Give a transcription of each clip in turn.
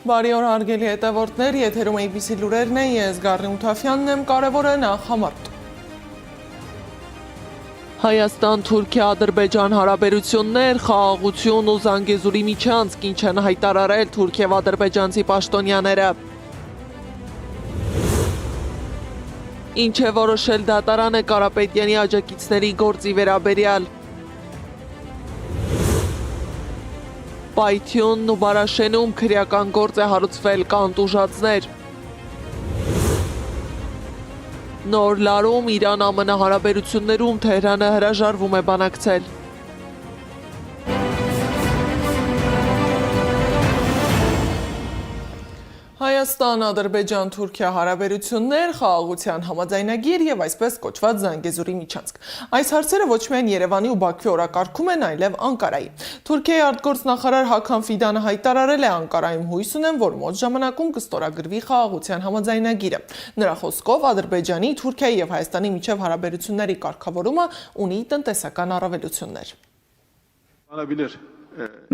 Բարի օր հարգելի հետևորդներ, եթերում ABC լուրերն են, ես Գառնի Ութաֆյանն եմ, կարևորը նախ համարոտ։ Հայաստան-Թուրքիա-Ադրբեջան հարաբերություններ, խաղաղություն ու Զանգեզուրի միջանցք, ինչ են հայտարարել թուրք և ադրբեջանցի պաշտոնյաները։ Ինչ է որոշել դատարանը Կարապետյանի աջակիցների գործի վերաբերյալ։ Պայթյունն ու Բարաշենում քրեական գործ է հարուցվել կանտուժածներ։ Նոր լարում Իրան-ԱՄՆ հարաբերություններում Թեհրանը հրաժարվում է բանակցել։ Հայաստան-Ադրբեջան-Թուրքիա հարաբերություններ, խաղաղության համաձայնագիր և այսպես կոչված Զանգեզուրի միջանցք։ Այս հարցերը ոչ միայն Երևանի ու Բաքվի օրակարգում են, այլև Անկարայի։ Թուրքիայի արտգործնախարար Հական Ֆիդանը հայտարարել է Անկարայում հույս ունեմ, որ մոտ ժամանակում կստորագրվի խաղաղության համաձայնագիրը։ Նրա խոսքով Ադրբեջանի, Թուրքիայի և Հայաստանի միջև հարաբերությունների կարգավորումը ունի տնտեսական առավելություններ։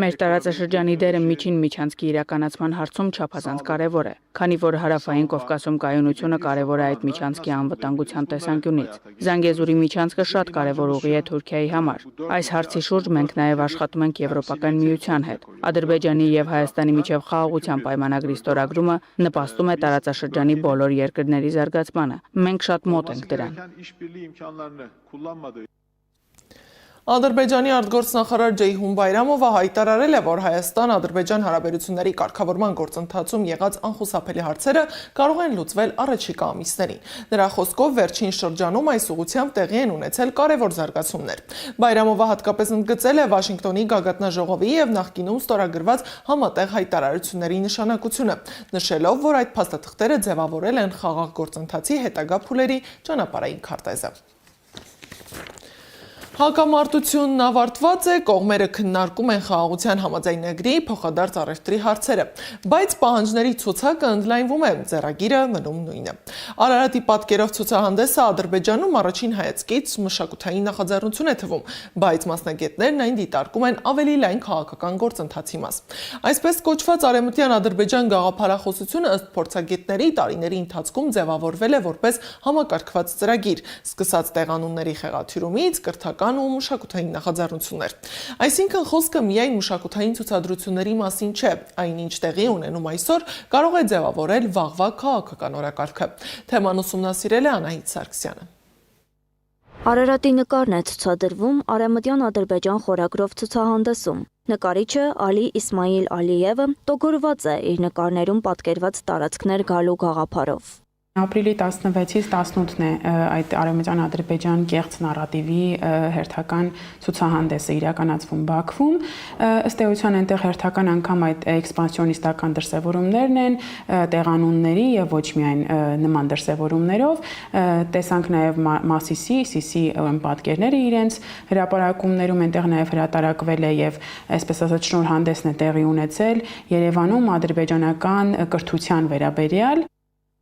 Մեր տարածաշրջանի դերը միջին միջանցքի իրականացման հարցում չափազանց կարևոր է, քանի որ հարավային Կովկասում կայունությունը կարևոր է այդ միջանցքի անվտանգության տեսանկյունից։ Զանգեզուրի միջանցքը շատ կարևոր ուղի է Թուրքիայի համար։ Այս հարցի շուրջ մենք նաև աշխատում ենք Եվրոպական միության հետ։ Ադրբեջանի և Հայաստանի միջև խաղաղության պայմանագրի ստորագրումը նպաստում է տարածաշրջանի բոլոր երկրների զարգացմանը։ Մենք շատ մոտ ենք դրան։ Ադրբեջանի արտգործնախարար Ceyhun Bayramova հայտարարել է, որ Հայաստան-Ադրբեջան հարաբերությունների կարգավորման գործընթացում եղած անխուսափելի հարցերը կարող են լուծվել առաջիկա ամիսներին։ Նրա խոսքով վերջին շրջանում այս ուղղությամբ տեղի են ունեցել կարևոր զարգացումներ։ Բայրամովը հատկապես ընդգծել է Վաշինգտոնի գագաթնաժողովի և նախկինում ստորագրված համատեղ հայտարարությունների նշանակությունը, նշելով, որ այդ փաստաթղթերը ձևավորել են խաղաղ գործընթացի հետագա փուլերի ճանապարհային քարտեզը։ Հակամարտությունն ավարտված է, կողմերը քննարկում են խաղաղության համաձայնագրի փոխադարձ առևտրի հարցերը, բայց պահանջների ցուցակը ընդլայնվում է, ձեռագիրը մնում նույնը։ Արարատի պատկերով ցուցահանդեսը Ադրբեջանում առաջին հայացքից մշակութային նախաձեռնություն է թվում, բայց մասնագետներն այն դիտարկում են ավելի լայն քաղաքական գործընթացի մաս։ Այսպես կոչված Արևմտյան Ադրբեջան գաղափարախոսությունը ըստ փորձագետների տարիների ընթացքում ձևավորվել է որպես համակարգված ծրագիր, սկսած տեղանունների խեղաթյուրումից կրթական ու մշակութային նախաձեռնություններ։ Այսինքն խոսքը միայն մշակութային ցուցադրությունների մասին չէ, այնինչ տեղի ունենում այսօր կարող է ձևավորել վաղվա քաղաքական օրակարգը։ Թեման ուսումնասիրել է Անահիտ Սարգսյանը։ Արարատի նկարն է ցուցադրվում Արևմտյան Ադրբեջան խորագրով ցուցահանդեսում։ Նկարիչը Ալի Իսմայիլ Ալիևը տոգորված է իր նկարներում պատկերված տարածքներ գալու գաղափարով։ Ապրիլի 16-ից 18-ն է այդ Արևմտյան Ադրբեջան կեղծ նարատիվի հերթական ցուցահանդեսը իրականացվում Բաքվում։ Ըստ էության այնտեղ հերթական անգամ այդ էքսպանսիոնիստական դրսևորումներն են տեղանունների եւ ոչ միայն նման դրսևորումներով։ Տեսանք նաեւ Մասիսի, Սիսի պատկերները իրենց հրապարակումներում այնտեղ նաեւ հրատարակվել է եւ այսպես ասած շնորհանդեսն է տեղի ունեցել Երևանում ադրբեջանական կրթության վերաբերյալ։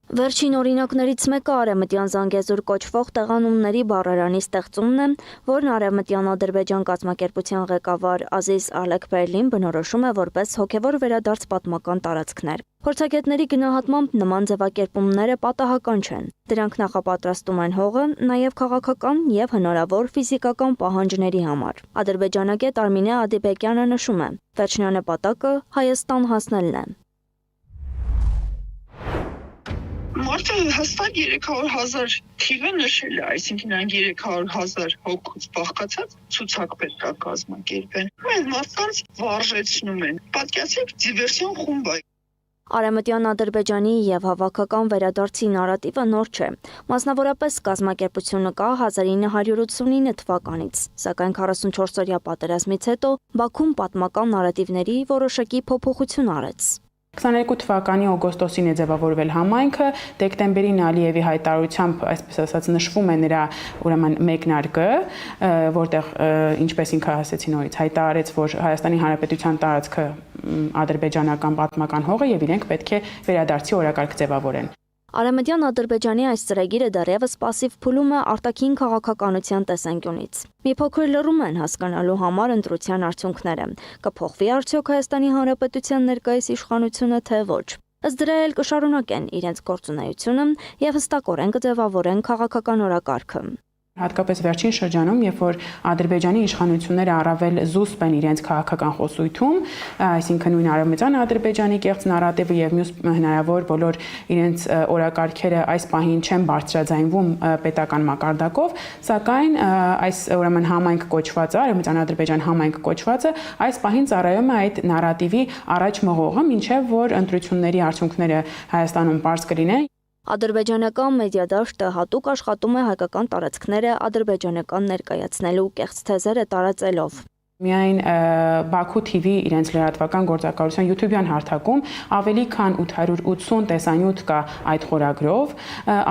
Վերջին օրինակներից մեկը Արևմտյան Զանգեզուր կոչվող տեղանունների բառարանի ստեղծումն է, որն Արևմտյան Ադրբեջան կազմակերպության ղեկավար Ազիզ Ալեքբերլին բնորոշում է որպես հոգևոր վերադարձ պատմական տարածքներ։ Փորձագետների գնահատմամբ նման ձևակերպումները պատահական չեն։ Դրանք նախապատրաստում են հողը նաև քաղաքական եւ հնարավոր ֆիզիկական պահանջների համար։ Ադրբեջանագետ Արմինե Ադիբեկյանը նշում է. վերջնանպատակը Հայաստան հասնելն է։ Մարդը հստակ 300,000 թիվը նշել է, այսինքն այն 300,000 հոգուց բաղկացած ցուցակ պետք է կազմակերպեն։ Այս մարդկանց վարժեցնում են։ Պատկերացրեք դիվերսիոն խումբ է։ Արևմտյան Ադրբեջանի եւ հավաքական վերադարձի նարատիվը նոր չէ։ Մասնավորապես կազմակերպությունը կա 1989 թվականից, սակայն 44-օրյա պատերազմից հետո Բաքուն պատմական նարատիվների որոշակի փոփոխություն արեց։ 22 թվականի օգոստոսին է ձևավորվել համայնքը, դեկտեմբերին Ալիևի հայտարարությամբ, այսպես ասած, նշվում է նրա ուրեմն մեկնարկը, որտեղ ինչպես ինքը ասեցի նորից, հայտարարեց, որ Հայաստանի Հանրապետության տարածքը ադրբեջանական պատմական հող է եւ իրենք պետք է վերադարձի օրակարգ ձևավորեն։ Արևմտյան Ադրբեջանի այս ծրագիրը դեռևս պասիվ փուլում է արտաքին քաղաքականության տեսանկյունից։ Մի փոքր լռում են հասկանալու համար ընտրության արդյունքները։ Կփոխվի արդյոք Հայաստանի Հանրապետության ներկայիս իշխանությունը, թե ոչ։ Ըստ դրա էլ կշարունակեն իրենց գործունեությունը եւ հստակորեն կձևավորեն քաղաքական օրակարգը։ Հատկապես վերջին շրջանում, երբ որ Ադրբեջանի իշխանությունները առավել զուսպ են իրենց քաղաքական խոսույթում, այսինքն նույն Արևմտյան Ադրբեջանի կեղծ նարատիվը եւ մյուս հնարավոր բոլոր իրենց օրակարգերը այս պահին չեն բարձրաձայնվում պետական մակարդակով, սակայն այս ուրեմն համայնք կոչվածը, Արևմտյան Ադրբեջան համայնք կոչվածը այս պահին ծառայում է այդ նարատիվի առաջ մղողը, մինչեւ որ ընտրությունների արդյունքները Հայաստանում պարզ կլինեն։ Ադրբեջանական մեդիադաշտը հատուկ աշխատում է հայկական տարածքները ադրբեջանական ներկայացնելու կեղծ թեզերը տարածելով։ Միայն Baku TV իրենց լրատվական գործակալության YouTube-յան հարթակում ավելի քան 880 տեսանյութ կա այդ խորագրով։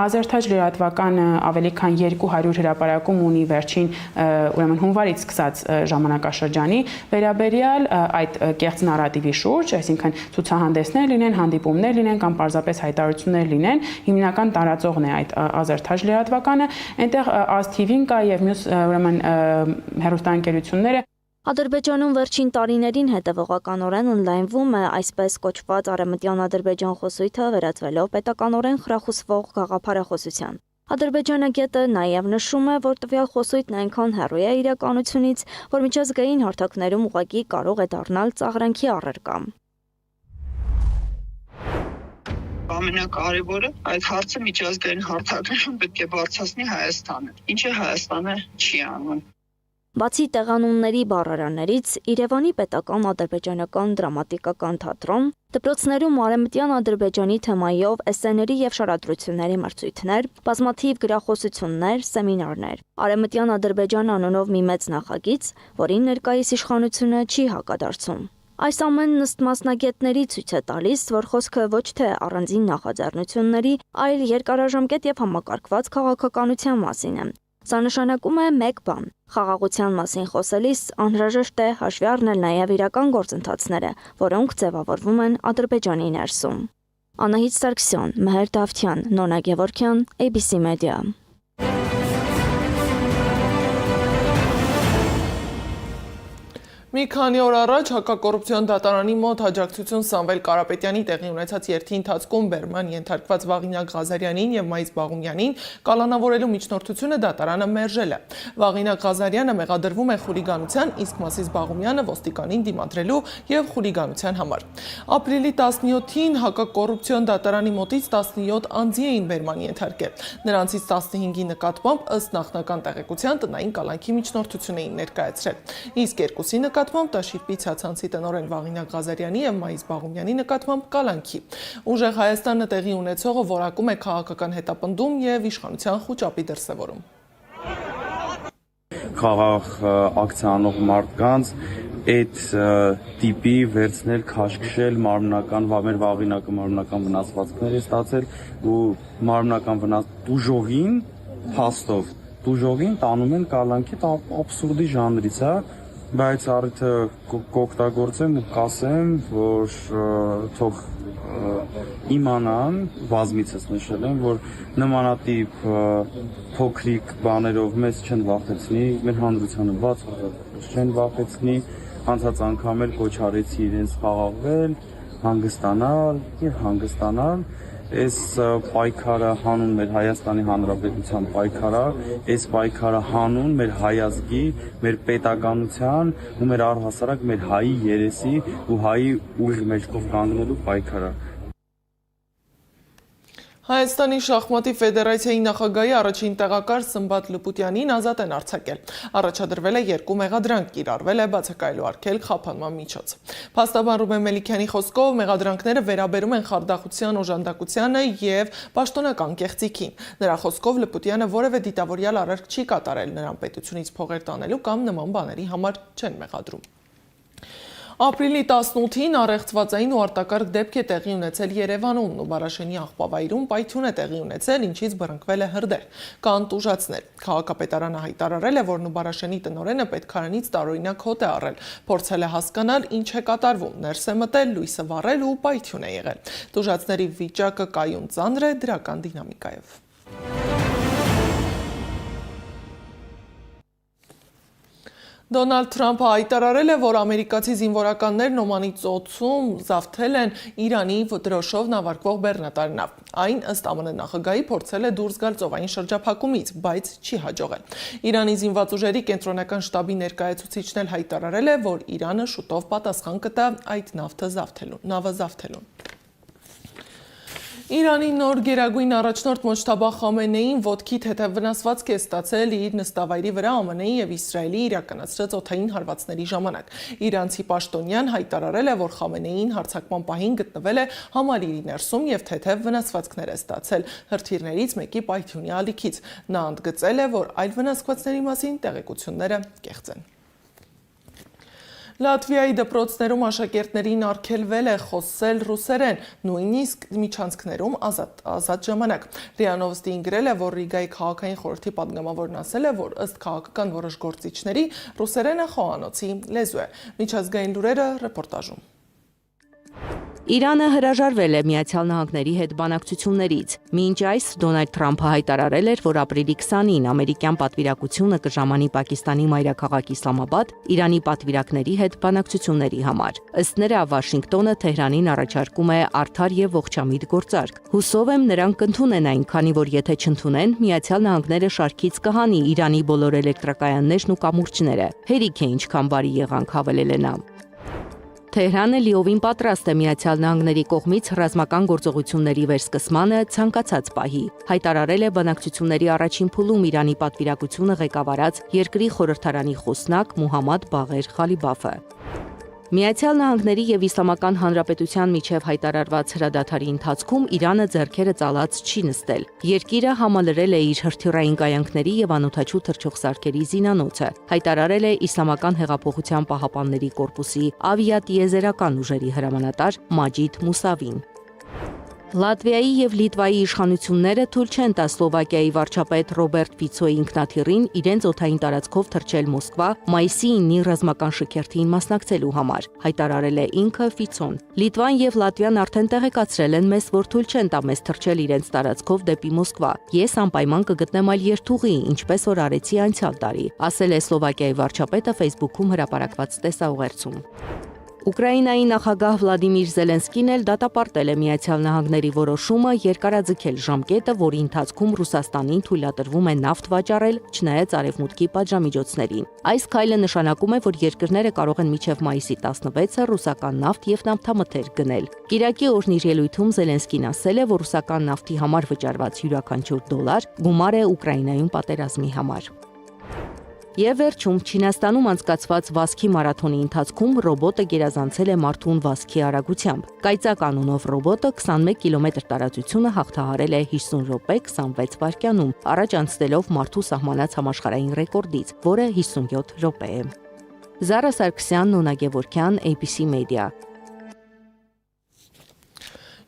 Ազերթաջ լրատվականը ավելի քան 200 հրապարակում ունի վերջին ուրեմն հունվարից սկսած ժամանակաշրջանի վերաբերյալ այդ կեղծ նարատիվի շուրջ, այսինքն ցուցահանդեսներ լինեն, հանդիպումներ լինեն կամ պարզապես հայտարարություններ լինեն, հիմնական տարածողն է այդ Ազերթաջ լրատվականը, այնտեղ AzTV-ն կա եւ մյուս ուրեմն հեռուստաընկերությունները Ադրբեջանում վերջին տարիներին հետևողականորեն օնլայնվում է այսպես կոչված Արևմտյան Ադրբեջան խոսույթը վերածվելով պետականորեն խրախուսվող գաղափարախոսության։ Ադրբեջանը գետը նաև նշում է, որ տվյալ խոսույթն այնքան հեռու է իրականությունից, որ միջազգային հարթակներում ուղղակի կարող է դառնալ ծաղրանքի առարկա։ Ամենակարևորը այդ հարցը միջազգային հարթակներում պետք է բարձրացնի Հայաստանը, ինչը Հայաստանը չի անում։ Բացի տեղանունների բառարաններից, Երևանի պետական ադրբեջանական դրամատիկական թատրոն, դպրոցներում Արևմտյան Ադրբեջանի թեմայով էսսեների եւ շարադրությունների մրցույթներ, բազմաթիվ գրախոսություններ, սեմինարներ։ Արևմտյան Ադրբեջան անունով մի մեծ նախագիծ, որին ներկայիս իշխանությունը չի հակադարձում։ Այս ամենն ըստ մասնագետների ցույց է տալիս, որ խոսքը ոչ թե առանձին նախաձեռնությունների, այլ երկարաժամկետ եւ համակարգված քաղաքականության մասին է։ Սա նշանակում է մեկ բան. խաղաղության մասին խոսելիս անհրաժեշտ է հաշվի առնել նաև իրական գործընթացները, որոնք ձևավորվում են Ադրբեջանի ներսում։ Անահիտ Սարգսյան, Մհեր Դավթյան, Նոնա Գևորգյան, ABC Media։ Մի քանի օր առաջ հակակոռուպցիոն դատարանի մոտ աջակցություն Սամվել Կարապետյանի տեղի ունեցած երթի ընթացքում բերման ենթարկված Վաղինակ Ղազարյանին եւ Մայիս Բաղումյանին կալանավորելու միջնորդությունը դատարանը մերժել է։ Վաղինակ Ղազարյանը մեղադրվում է խուլիգանության, իսկ Մասիս Բաղումյանը ոստիկանին դիմադրելու եւ խուլիգանության համար։ Ապրիլի 17-ին հակակոռուպցիոն դատարանի մոտից 17 անձի էին բերման ենթարկել։ Նրանցից 15-ի նկատմամբ ըստ նախնական տեղեկության տնային կալանքի միջնորդություն էին ներկայացրել։ Իսկ երկուսի նկատմամբ Տաշիրպի ցանցի տնօրեն Վաղինակ Ղազարյանի եւ Մայիս Բաղումյանի նկատմամբ կալանքի։ Ուժեղ Հայաստանը տեղի ունեցողը որակում է քաղաքական հետապնդում եւ իշխանության խոճապի դրսեւորում։ Խաղաղ ակցիա անող մարդկանց այդ տիպի վերցնել, քաշքշել մարմնական, մեր Վաղինակը մարմնական վնասվածքներ է ստացել ու մարմնական վնաս դուժողին փաստով դուժողին տանում են կալանքի, դա աբսուրդի ժանրից է։ Բայց առիթը կօգտագործեմ ու կասեմ, որ թող իմանան, բազմիցս նշել եմ, որ նմանատիպ փոքրիկ բաներով մեզ չեն վախեցնի, մեր հանրությանը բաց չեն վախեցնի, անցած անգամ էլ կոչ արեցի իրենց խաղաղվել, հանգստանալ եւ հանգստանալ։ Այս պայքարը հանուն մեր Հայաստանի Հանրապետության պայքարը, այս պայքարը հանուն մեր հայազգի, մեր պետականության ու մեր առհասարակ մեր հայի երեսի ու հայի ուժ մեջքով կանգնելու պայքարը։ Հայաստանի շախմատի ֆեդերացիայի նախագահի առաջին տեղակալ Սմբատ Լպուտյանին ազատ են արձակել։ Առաջադրվել է 2 մեղադրանք, կիրառվել է բացակայելու արգելք խափանման միջոց։ Փաստաբան Ռուբեն Մելիքյանի խոսքով մեղադրանքները վերաբերում են խարդախության օժանդակությանը եւ պաշտոնական կեղծիքին։ Նրա խոսքով Լպուտյանը որևէ դիտավորյալ արարք չի կատարել, նրան պետությունից փողեր տանելու կամ նման բաների համար չեն մեղադրում։ Ապրիլի 18-ին առեղծվածային ու արտակարգ դեպք է տեղի ունեցել Երևանում, Նուբարաշենի աղբավայրում պայթյուն է տեղի ունեցել, ինչից բռնկվել է հրդեհ, կան տուժածներ։ Քաղաքապետարանը հայտարարել է, որ Նուբարաշենի տնօրենը պետքարանից տարօրինակ հոտ է առել, փորձել է հասկանալ ինչ է կատարվում, ներս է մտել, լույսը վառել ու պայթյուն է եղել։ Տուժածների վիճակը կայուն ծանր է դրական դինամիկայով։ Դոնալդ Թրամփը հայտարարել է, որ ամերիկացի զինվորականներն Օմանի ծոցում զավթել են Իրանի դրոշով նավարկվող բեռնատարնավ։ Այն ըստ ԱՄՆ նախագահի փորձել է դուրս գալ ծովային շրջափակումից, բայց չի հաջողել։ Իրանի զինված ուժերի կենտրոնական շտաբի ներկայացուցիչն էլ հայտարարել է, որ Իրանը շուտով պատասխան կտա այդ նավը զավթելուն։ Իրանի նոր գերագույն առաջնորդ Մոջթաբա Խամենեին ոտքի թեթև վնասվածք է ստացել իր նստավայրի վրա ԱՄՆ-ի և Իսրայելի իրականացրած օդային հարվածների ժամանակ։ Իրանցի պաշտոնյան հայտարարել է, որ Խամենեին հարձակման պահին գտնվել է համալիրի ներսում և թեթև վնասվածքներ է ստացել հրթիռներից մեկի պայթյունի ալիքից։ Նա ընդգծել է, որ այլ վնասվածքների մասին տեղեկությունները կեղծ են։ Լատվիայի դպրոցներում աշակերտներին արգելվել է խոսել ռուսերեն, նույնիսկ միջանցքներում ազատ ժամանակ։ ՌԻԱ Նովոստին գրել է, որ Ռիգայի քաղաքային խորհրդի պատգամավորն ասել է, որ ըստ քաղաքական որոշ գործիչների ռուսերենը խոհանոցի լեզու է։ Միջազգային լուրերը ռեպորտաժում։ Իրանը հրաժարվել է Միացյալ Նահանգների հետ բանակցություններից։ Մինչ այս Դոնալդ Թրամփը հայտարարել էր, որ ապրիլի 20-ին ամերիկյան պատվիրակությունը կժամանի Պակիստանի մայրաքաղաք Իսլամաբադ Իրանի պատվիրակների հետ բանակցությունների համար։ Ըստ նրա, Վաշինգտոնը Թեհրանին առաջարկում է արդար եւ ողջամիտ գործարք։ Հուսով եմ նրանք կընդունեն այն, քանի որ եթե չընդունեն, Միացյալ Նահանգները շարքից կհանի Իրանի բոլոր էլեկտրակայաններն ու կամուրջները։ Հերիք է ինչքան բարի եղանք, հավելել է նա։ Թեհրանը լիովին պատրաստ է Միացյալ Նահանգների կողմից ռազմական գործողությունների վերսկսմանը ցանկացած պահի, հայտարարել է բանակցությունների առաջին փուլում Իրանի պատվիրակությունը ղեկավարած երկրի խորհրդարանի խոսնակ Մուհամմադ Բաղեր Խալիբաֆը։ Միացյալ Նահանգների եւ Իսլամական Հանրապետության միջև հայտարարված հրադադարի ընթացքում Իրանը ձեռքերը ծալած չի նստել։ Երկիրը համալրել է իր հրթիռային կայանքների եւ անօդաչու թռչող սարքերի զինանոցը, հայտարարել է Իսլամական հեղափոխության պահապանների կորպուսի ավիատիեզերական ուժերի հրամանատար Մաջիդ Մուսավին։ Լատվիայի եւ Լիտվայի իշխանությունները թույլ չեն տա Սլովակիայի վարչապետ Ռոբերտ Ֆիցոյի ինքնաթիռին իրենց օդային տարածքով թռչել Մոսկվա մայիսի 9-ի ռազմական շքերթին մասնակցելու համար, հայտարարել է ինքը Ֆիցոն։ Լիտվան եւ Լատվիան արդեն տեղեկացրել են մեզ, որ թույլ չեն տա մեզ թռչել իրենց տարածքով դեպի Մոսկվա։ Ես անպայման կգտնեմ այլ երթուղի, ինչպես որ արեցի անցյալ տարի, ասել է Սլովակիայի վարչապետը Facebook-ում հրապարակված տեսաուղերձում։ Ուկրաինայի նախագահ Վլադիմիր Զելենսկին էլ դատապարտել է Միացյալ Նահանգների որոշումը երկարաձգել ժամկետը, որի ընթացքում Ռուսաստանին թույլատրվում է նավթ վաճառել, չնայած արևմուտքի պատժամիջոցներին։ Այս քայլը նշանակում է, որ երկրները կարող են մինչև մայիսի 16-ը ռուսական նավթ եւ նավթամթերք գնել։ Կիրակի օրն իր ելույթում Զելենսկին ասել է, որ ռուսական նավթի համար վճարված յուրաքանչյուր դոլար գումար է Ուկրաինայում պատերազմի համար։ Եվ վերջում Չինաստանում անցկացված վազքի մարաթոնի ընթացքում ռոբոտը գերազանցել է մարդուն վազքի արագությամբ։ Կայծակ անունով ռոբոտը 21 կիլոմետր տարածությունը հաղթահարել է 50 րոպե 26 վայրկյանում, առաջ անցնելով մարդու սահմանած համաշխարհային ռեկորդից, որը 57 րոպե է։ Զարա Սարգսյան, Նոնա Գևորգյան, ABC Media։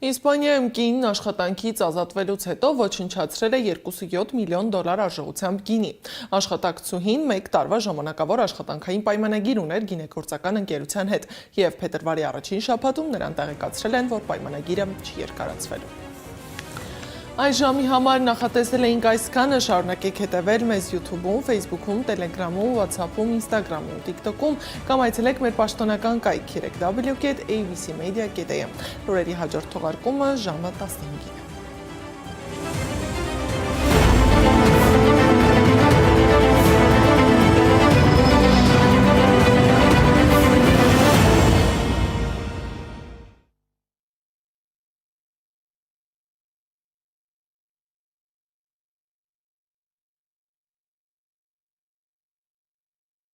Իսպանիայում կինն աշխատանքից ազատվելուց հետո ոչնչացրել է 2.7 միլիոն դոլար արժողությամբ գինի։ Աշխատակցուհին 1 տարվա ժամանակավոր աշխատանքային պայմանագիր ուներ գինեգործական ընկերության հետ եւ փետրվարի առաջին շաբաթում նրան տեղեկացրել են, որ պայմանագիրը չի երկարացվելու։ Այս ժամի համար նախատեսել էինք այսքանը, շարունակեք հետևել մեզ YouTube-ում, Facebook-ում, Telegram-ում, WhatsApp-ում, Instagram-ում, TikTok-ում կամ այցելեք մեր պաշտոնական կայք www.abcmedia.am։ Լուրերի հաջորդ թողարկումը ժամը 15-ին է։